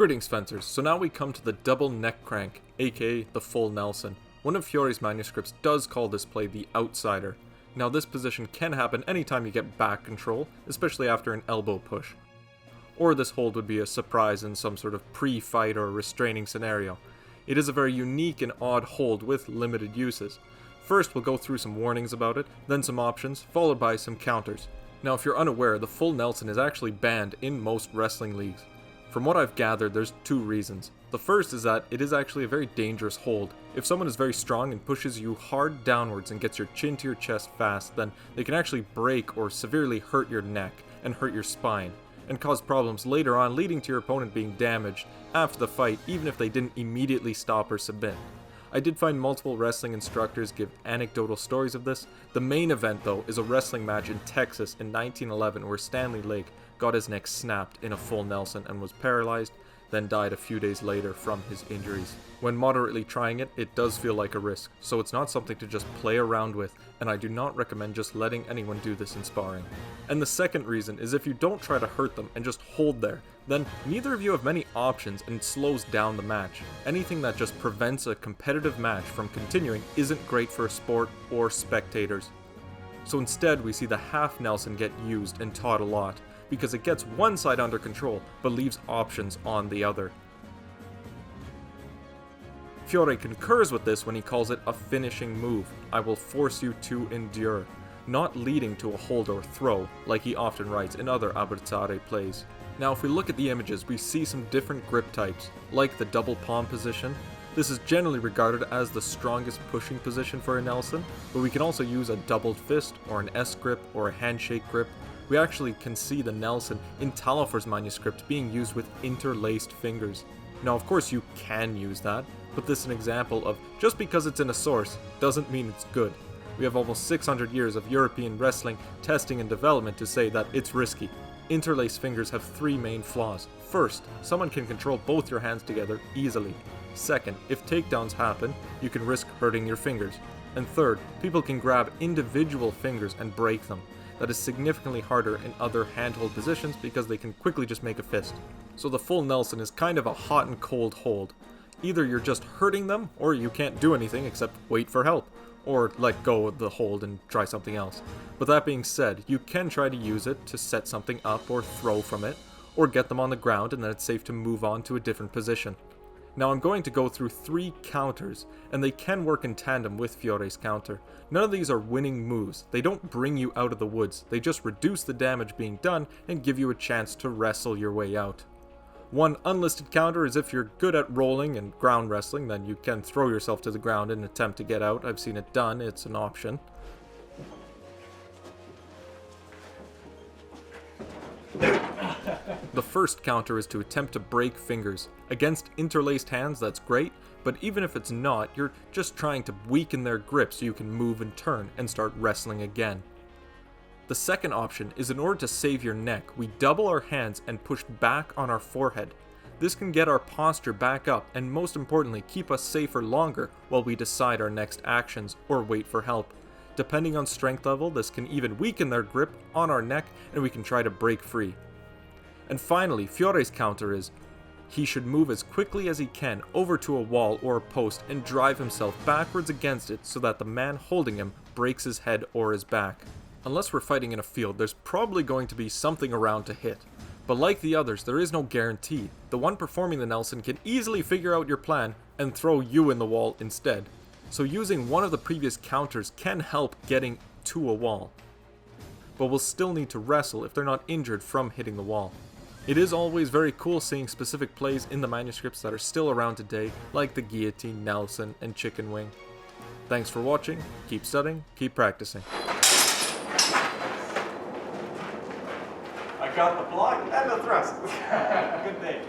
Greetings fencers, so now we come to the double neck crank, aka the full Nelson. One of Fiore's manuscripts does call this play the outsider. Now this position can happen anytime you get back control, especially after an elbow push. Or this hold would be a surprise in some sort of pre-fight or restraining scenario. It is a very unique and odd hold with limited uses. First we'll go through some warnings about it, then some options, followed by some counters. Now if you're unaware, the full Nelson is actually banned in most wrestling leagues. From what I've gathered, there's two reasons. The first is that it is actually a very dangerous hold. If someone is very strong and pushes you hard downwards and gets your chin to your chest fast, then they can actually break or severely hurt your neck and hurt your spine, and cause problems later on, leading to your opponent being damaged after the fight, even if they didn't immediately stop or submit. I did find multiple wrestling instructors give anecdotal stories of this. The main event though is a wrestling match in Texas in 1911 where Stanley Lake got his neck snapped in a full Nelson and was paralyzed, then died a few days later from his injuries. When moderately trying it, it does feel like a risk, so it's not something to just play around with, and I do not recommend just letting anyone do this in sparring. And the second reason is if you don't try to hurt them and just hold there, then neither of you have many options and it slows down the match. Anything that just prevents a competitive match from continuing isn't great for a sport or spectators. So instead we see the half Nelson get used and taught a lot, because it gets one side under control, but leaves options on the other. Fiore concurs with this when he calls it a finishing move. I will force you to endure, not leading to a hold or throw, like he often writes in other abbracciare plays. Now if we look at the images, we see some different grip types, like the double palm position. This is generally regarded as the strongest pushing position for a Nelson, but we can also use a doubled fist, or an S grip, or a handshake grip. We actually can see the Nelson in Taillefer's manuscript being used with interlaced fingers. Now of course you can use that, but this is an example of just because it's in a source doesn't mean it's good. We have almost 600 years of European wrestling testing and development to say that it's risky. Interlaced fingers have three main flaws. First, someone can control both your hands together easily. Second, if takedowns happen, you can risk hurting your fingers. And third, people can grab individual fingers and break them. That is significantly harder in other handhold positions because they can quickly just make a fist. So the full Nelson is kind of a hot and cold hold. Either you're just hurting them, or you can't do anything except wait for help, or let go of the hold and try something else. But that being said, you can try to use it to set something up or throw from it, or get them on the ground and then it's safe to move on to a different position. Now I'm going to go through 3 counters, and they can work in tandem with Fiore's counter. None of these are winning moves. They don't bring you out of the woods, they just reduce the damage being done and give you a chance to wrestle your way out. One unlisted counter is if you're good at rolling and ground wrestling, then you can throw yourself to the ground and attempt to get out. I've seen it done, it's an option. The first counter is to attempt to break fingers. Against interlaced hands, that's great, but even if it's not, you're just trying to weaken their grip so you can move and turn and start wrestling again. The second option is in order to save your neck, we double our hands and push back on our forehead. This can get our posture back up and most importantly keep us safer longer while we decide our next actions or wait for help. Depending on strength level, this can even weaken their grip on our neck and we can try to break free. And finally, Fiore's counter is, he should move as quickly as he can over to a wall or a post and drive himself backwards against it so that the man holding him breaks his head or his back. Unless we're fighting in a field, there's probably going to be something around to hit. But like the others, there is no guarantee. The one performing the Nelson can easily figure out your plan and throw you in the wall instead. So using one of the previous counters can help getting to a wall. But we'll still need to wrestle if they're not injured from hitting the wall. It is always very cool seeing specific plays in the manuscripts that are still around today, like the guillotine, Nelson, and chicken wing. Thanks for watching, keep studying, keep practicing. I got the block and the thrust. Good day.